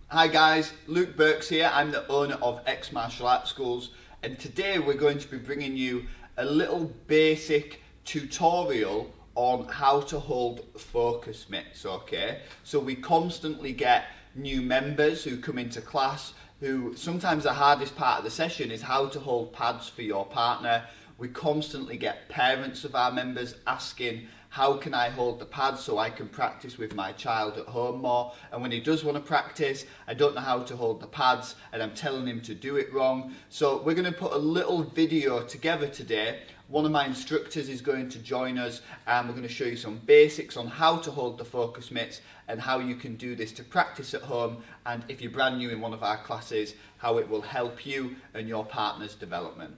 Hi guys, Luke Burks here. I'm the owner of X Martial Arts Schools, and today we're going to be bringing you a little basic tutorial on how to hold focus mitts, okay? So we constantly get new members who come into class who sometimes the hardest part of the session is how to hold pads for your partner. We constantly get parents of our members asking, how can I hold the pads so I can practice with my child at home more? And when he does want to practice, I don't know how to hold the pads and I'm telling him to do it wrong. So we're going to put a little video together today. One of my instructors is going to join us and we're going to show you some basics on how to hold the focus mitts and how you can do this to practice at home, and if you're brand new in one of our classes, how it will help you and your partner's development.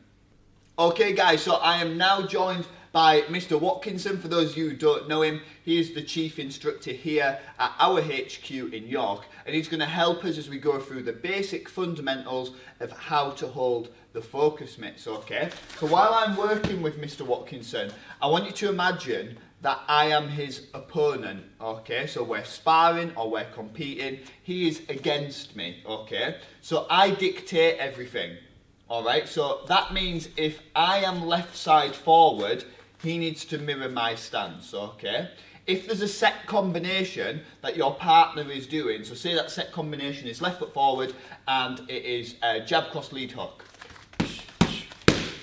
Okay guys, so I am now joined by Mr. Watkinson. For those of you who don't know him, he is the chief instructor here at our HQ in York, and he's going to help us as we go through the basic fundamentals of how to hold the focus mitts, okay? So while I'm working with Mr. Watkinson, I want you to imagine that I am his opponent, okay? So we're sparring or we're competing, he is against me, okay? So I dictate everything. Alright, so that means if I am left side forward, he needs to mirror my stance, okay? If there's a set combination that your partner is doing, so say that set combination is left foot forward and it is jab, cross, lead, hook.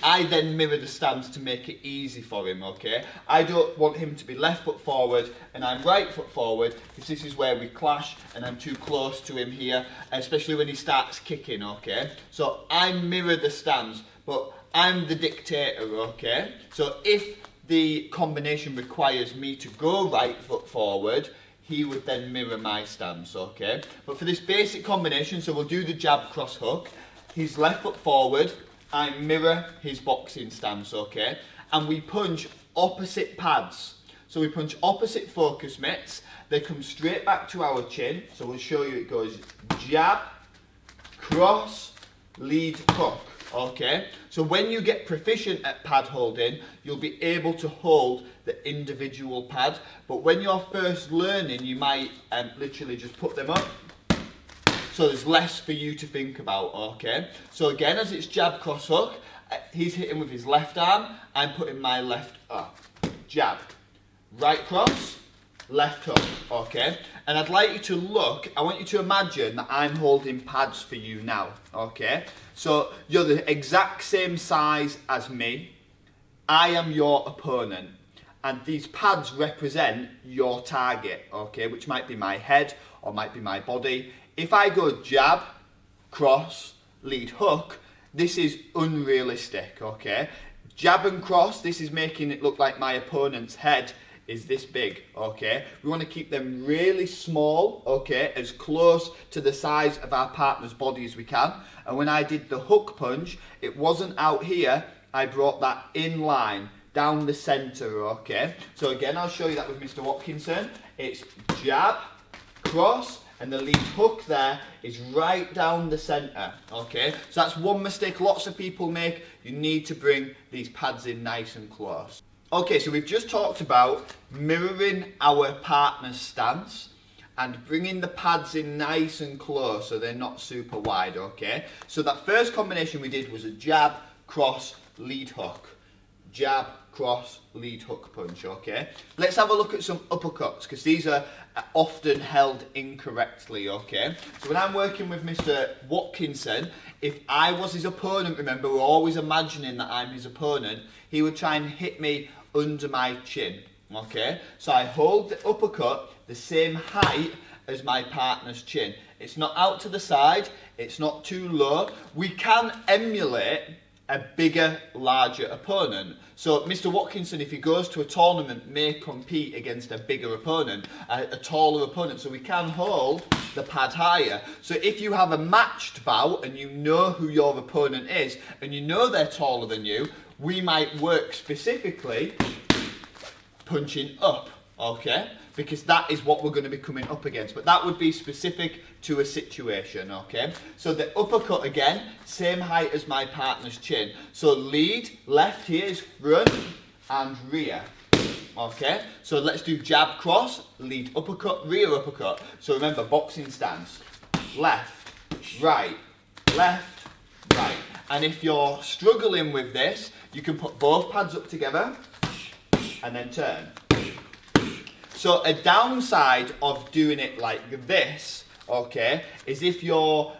I then mirror the stance to make it easy for him, okay? I don't want him to be left foot forward and I'm right foot forward, because this is where we clash and I'm too close to him here, especially when he starts kicking, okay? So I mirror the stance, but I'm the dictator, okay? So if the combination requires me to go right foot forward, he would then mirror my stance, okay? But for this basic combination, so we'll do the jab, cross, hook. He's left foot forward, I mirror his boxing stance, okay? And we punch opposite pads. So we punch opposite focus mitts. They come straight back to our chin. So we'll show you it goes jab, cross, lead, hook, okay? So when you get proficient at pad holding, you'll be able to hold the individual pad. But when you're first learning, you might literally just put them up. So there's less for you to think about, okay? So again, as it's jab, cross, hook, he's hitting with his left arm, I'm putting my left up. Jab, right cross, left hook, okay? And I'd like you to look, I want you to imagine that I'm holding pads for you now, okay? So you're the exact same size as me, I am your opponent, and these pads represent your target, okay? Which might be my head or might be my body. If I go jab, cross, lead, hook, this is unrealistic, okay? Jab and cross, this is making it look like my opponent's head is this big, okay? We want to keep them really small, okay? As close to the size of our partner's body as we can. And when I did the hook punch, it wasn't out here, I brought that in line, down the center, okay? So again, I'll show you that with Mr. Watkinson. It's jab, cross, and the lead hook there is right down the centre, okay? So that's one mistake lots of people make. You need to bring these pads in nice and close. Okay, so we've just talked about mirroring our partner's stance and bringing the pads in nice and close so they're not super wide, okay? So that first combination we did was a jab, cross, lead, hook. Jab, cross, lead, hook punch, okay? Let's have a look at some uppercuts, because these are often held incorrectly, okay? So when I'm working with Mr. Watkinson, if I was his opponent, remember, we're always imagining that I'm his opponent, he would try and hit me under my chin, okay? So I hold the uppercut the same height as my partner's chin. It's not out to the side, it's not too low. We can emulate a bigger, larger opponent. So Mr. Watkinson, if he goes to a tournament, may compete against a bigger opponent, a taller opponent, so we can hold the pad higher. So if you have a matched bout and you know who your opponent is, and you know they're taller than you, we might work specifically punching up, okay? Because that is what we're going to be coming up against. But that would be specific to a situation, okay? So the uppercut again, same height as my partner's chin. So lead, left here is front and rear. Okay, so let's do jab cross, lead uppercut, rear uppercut. So remember, boxing stance. left, right, left, right. And if you're struggling with this, you can put both pads up together and then turn. So a downside of doing it like this, okay, is if your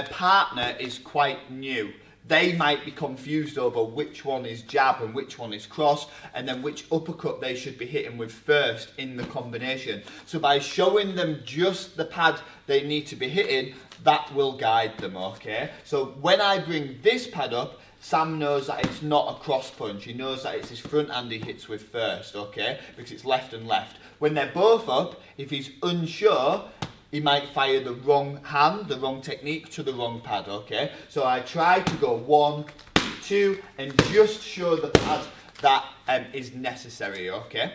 partner is quite new. They might be confused over which one is jab and which one is cross, and then which uppercut they should be hitting with first in the combination. So by showing them just the pad they need to be hitting, that will guide them, okay? So when I bring this pad up, Sam knows that it's not a cross punch. He knows that it's his front hand he hits with first, okay? Because it's left and left. When they're both up, if he's unsure, he might fire the wrong hand, the wrong technique to the wrong pad, okay? So I try to go 1, 2, and just show the pad that is necessary, okay?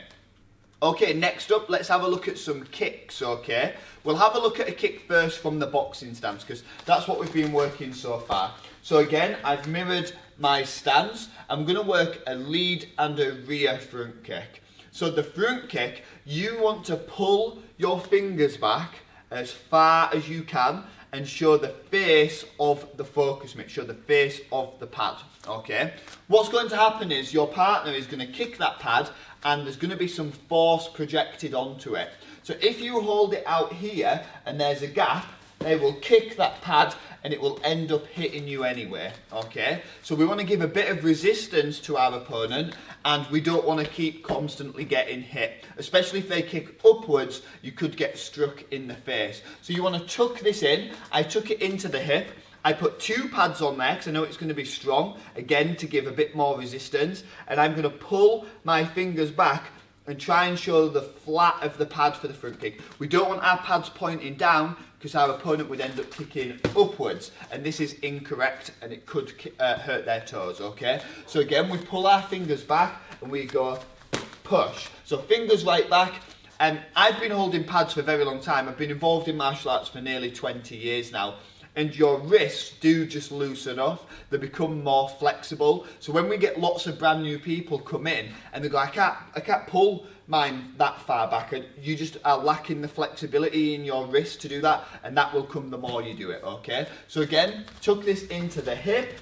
Okay, next up, let's have a look at some kicks, okay? We'll have a look at a kick first from the boxing stance, because that's what we've been working so far. So again, I've mirrored my stance. I'm going to work a lead and a rear front kick. So the front kick, you want to pull your fingers back as far as you can and show the face of the focus mitt, show the face of the pad, okay? What's going to happen is your partner is going to kick that pad and there's going to be some force projected onto it. So if you hold it out here and there's a gap, they will kick that pad and it will end up hitting you anyway, okay? So we want to give a bit of resistance to our opponent, and we don't want to keep constantly getting hit. Especially if they kick upwards, you could get struck in the face. So you want to tuck this in. I tuck it into the hip. I put 2 pads on there because I know it's going to be strong, again to give a bit more resistance, and I'm going to pull my fingers back and try and show the flat of the pad for the front kick. We don't want our pads pointing down because our opponent would end up kicking upwards, and this is incorrect and it could hurt their toes, okay? So again, we pull our fingers back and we go push. So fingers right back. And I've been holding pads for a very long time. I've been involved in martial arts for nearly 20 years now. And your wrists do just loosen off. They become more flexible. So when we get lots of brand new people come in and they go, I can't pull mine that far back, and you just are lacking the flexibility in your wrist to do that, and that will come the more you do it, okay? So again, tuck this into the hip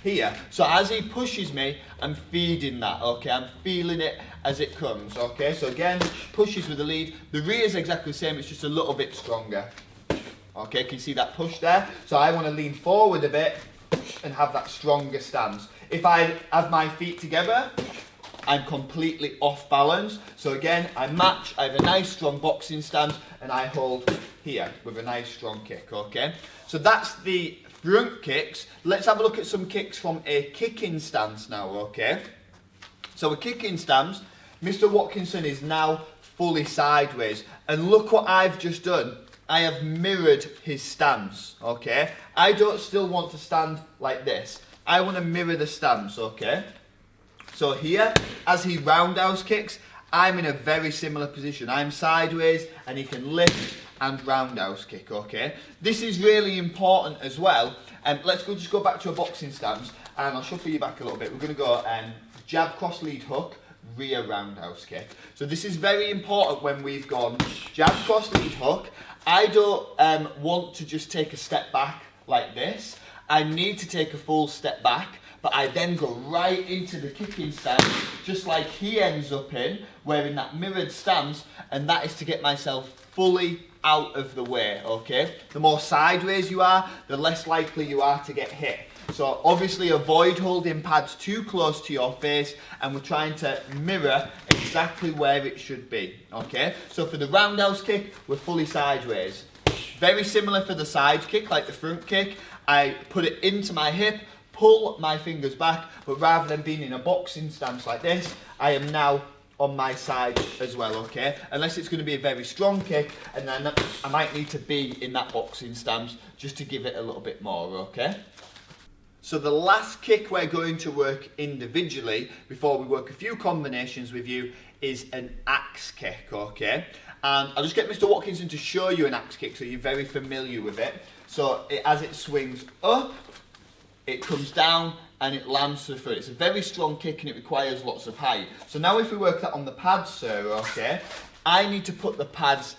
here. So as he pushes me, I'm feeding that, okay? I'm feeling it as it comes, okay? So again, pushes with the lead. The rear is exactly the same, it's just a little bit stronger. Okay, can you see that push there? So I want to lean forward a bit and have that stronger stance. If I have my feet together, I'm completely off balance. So again, I match, I have a nice strong boxing stance, and I hold here with a nice strong kick, okay? So that's the front kicks. Let's have a look at some kicks from a kicking stance now, okay? So a kicking stance, Mr. Watkinson is now fully sideways. And look what I've just done. I have mirrored his stance, okay? I don't still want to stand like this. I want to mirror the stance, okay? So here, as he roundhouse kicks, I'm in a very similar position. I'm sideways and he can lift and roundhouse kick, okay? This is really important as well. Let's just go back to a boxing stance and I'll shuffle you back a little bit. We're going to go jab, cross, lead, hook, rear roundhouse kick. So this is very important when we've gone jab, cross, lead, hook. I don't want to just take a step back like this. I need to take a full step back, but I then go right into the kicking stance, just like he ends up in, wearing that mirrored stance, and that is to get myself fully out of the way, okay? The more sideways you are, the less likely you are to get hit. So obviously avoid holding pads too close to your face, and we're trying to mirror exactly where it should be, okay? So for the roundhouse kick, we're fully sideways. Very similar for the side kick, like the front kick. I put it into my hip, pull my fingers back, but rather than being in a boxing stance like this, I am now on my side as well, okay? Unless it's going to be a very strong kick, and then I might need to be in that boxing stance just to give it a little bit more, okay? So the last kick we're going to work individually before we work a few combinations with you is an axe kick, okay? And I'll just get Mr. Watkinson to show you an axe kick so you're very familiar with it. So as it swings up, it comes down and it lands to the front. It's a very strong kick and it requires lots of height. So now if we work that on the pads, sir, okay, I need to put the pads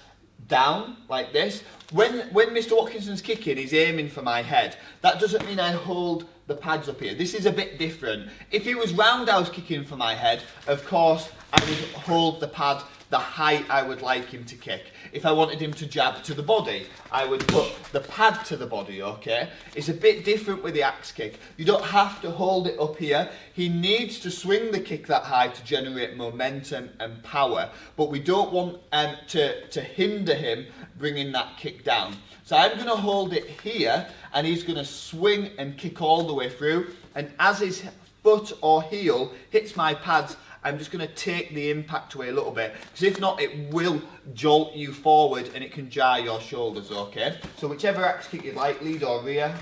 down like this. When Mr. Watkinson's kicking, he's aiming for my head. That doesn't mean I hold the pads up here. This is a bit different. If he was roundhouse kicking for my head, of course, I would hold the pad the height I would like him to kick. If I wanted him to jab to the body, I would put the pad to the body, okay? It's a bit different with the axe kick. You don't have to hold it up here. He needs to swing the kick that high to generate momentum and power, but we don't want to hinder him bringing that kick down. So I'm going to hold it here, and he's going to swing and kick all the way through, and as his foot or heel hits my pads, I'm just going to take the impact away a little bit, because if not, it will jolt you forward and it can jar your shoulders, okay? So whichever axe kick you like, lead or rear.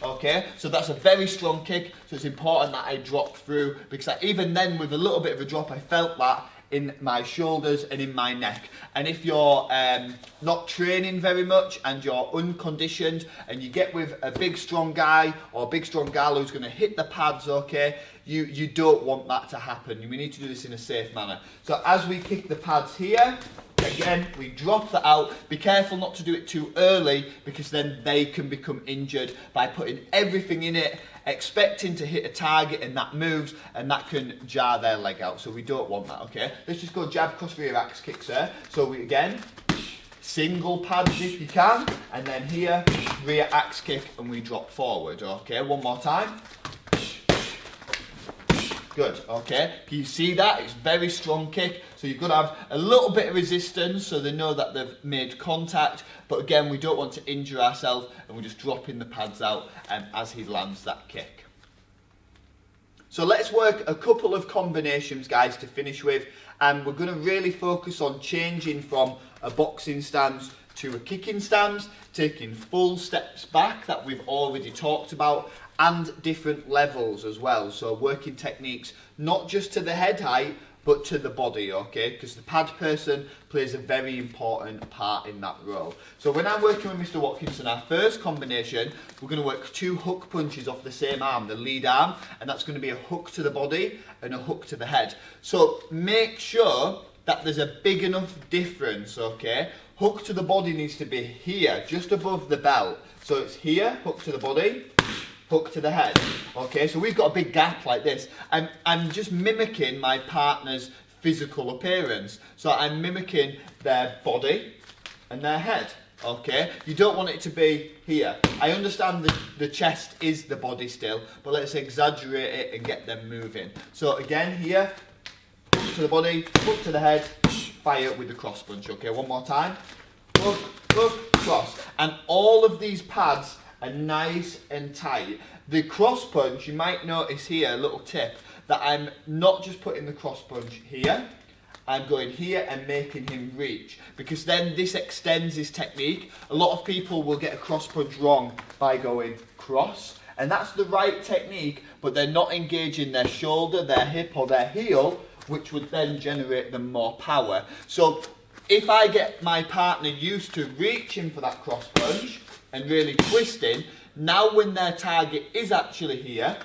Okay, so that's a very strong kick, so it's important that I drop through, because even then with a little bit of a drop, I felt that in my shoulders and in my neck. And if you're not training very much and you're unconditioned and you get with a big strong guy or a big strong gal who's going to hit the pads, okay, you don't want that to happen. We need to do this in a safe manner. So as we kick the pads here, again, we drop that out. Be careful not to do it too early, because then they can become injured by putting everything in it, expecting to hit a target, and that moves, and that can jar their leg out. So we don't want that, okay? Let's just go jab, cross, rear, axe kicks there. So we, again, single pads if you can, and then here, rear axe kick, and we drop forward, okay? One more time. Good, okay. Can you see that? It's a very strong kick. So you've got to have a little bit of resistance so they know that they've made contact. But again, we don't want to injure ourselves, and we're just dropping the pads out as he lands that kick. So let's work a couple of combinations, guys, to finish with. And we're going to really focus on changing from a boxing stance to a kicking stance, taking full steps back that we've already talked about, and different levels as well. So working techniques not just to the head height, but to the body, okay? Because the pad person plays a very important part in that role. So when I'm working with Mr. Watkinson, our first combination, we're going to work 2 hook punches off the same arm, the lead arm, and that's going to be a hook to the body and a hook to the head. So make sure that there's a big enough difference, okay? Hook to the body needs to be here, just above the belt. So it's here, hook to the body, hook to the head. Okay, so we've got a big gap like this. I'm just mimicking my partner's physical appearance. So I'm mimicking their body and their head. Okay, you don't want it to be here. I understand the chest is the body still, but let's exaggerate it and get them moving. So again, here, hook to the body, hook to the head, fire with the cross punch. Okay, one more time. Hook, hook, cross. And all of these pads are nice and tight. The cross punch, you might notice here, a little tip, that I'm not just putting the cross punch here, I'm going here and making him reach, because then this extends his technique. A lot of people will get a cross punch wrong by going cross, and that's the right technique, but they're not engaging their shoulder, their hip or their heel, which would then generate them more power. So if I get my partner used to reaching for that cross punch and really twisting, now when their target is actually here,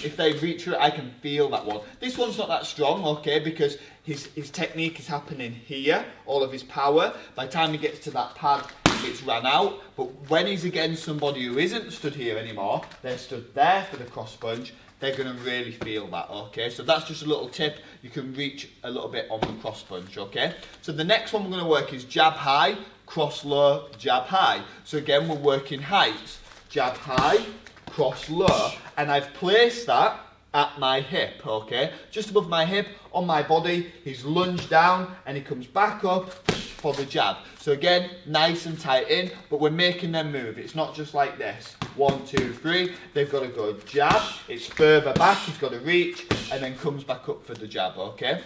if they reach for it, I can feel that one. This one's not that strong, okay, because his technique is happening here, all of his power. By the time he gets to that pad, it's ran out. But when he's against somebody who isn't stood here anymore, they're stood there for the cross punch, they're going to really feel that, okay? So that's just a little tip. You can reach a little bit on the cross punch, okay? So the next one we're going to work is jab high, cross low, jab high. So again, we're working heights. Jab high, cross low, and I've placed that at my hip, okay? Just above my hip, on my body, he's lunged down and he comes back up for the jab. So again, nice and tight in, but we're making them move. It's not just like this. 1, 2, 3, they've got to go jab, it's further back, he's got to reach, and then comes back up for the jab, okay?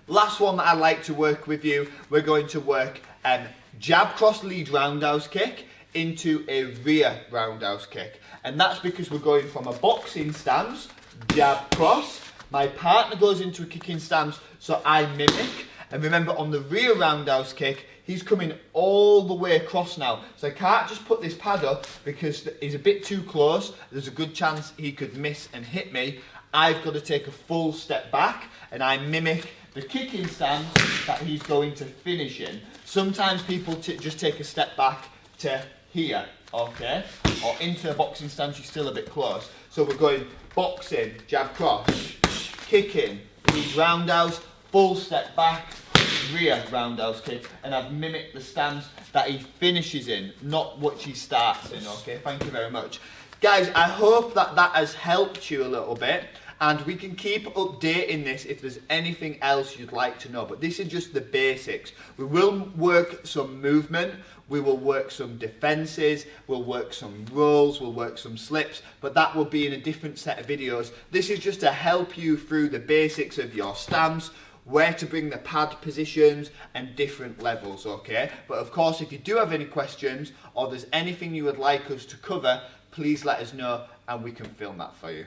Last one that I like to work with you, we're going to work jab cross lead roundhouse kick into a rear roundhouse kick. And that's because we're going from a boxing stance, jab cross, my partner goes into a kicking stance, so I mimic. And remember, on the rear roundhouse kick, he's coming all the way across now. So I can't just put this pad up because he's a bit too close. There's a good chance he could miss and hit me. I've got to take a full step back and I mimic the kicking stance that he's going to finish in. Sometimes people just take a step back to here, okay? Or into a boxing stance, you're still a bit close. So we're going boxing, jab cross, kicking, lead roundhouse, full step back, rear roundhouse kick, and I've mimicked the stance that he finishes in, not what he starts in, okay? Thank you very much. Guys, I hope that has helped you a little bit, and we can keep updating this if there's anything else you'd like to know, but this is just the basics. We will work some movement, we will work some defenses, we'll work some rolls, we'll work some slips, but that will be in a different set of videos. This is just to help you through the basics of your stance, where to bring the pad positions and different levels, okay? But of course, if you do have any questions or there's anything you would like us to cover, please let us know and we can film that for you.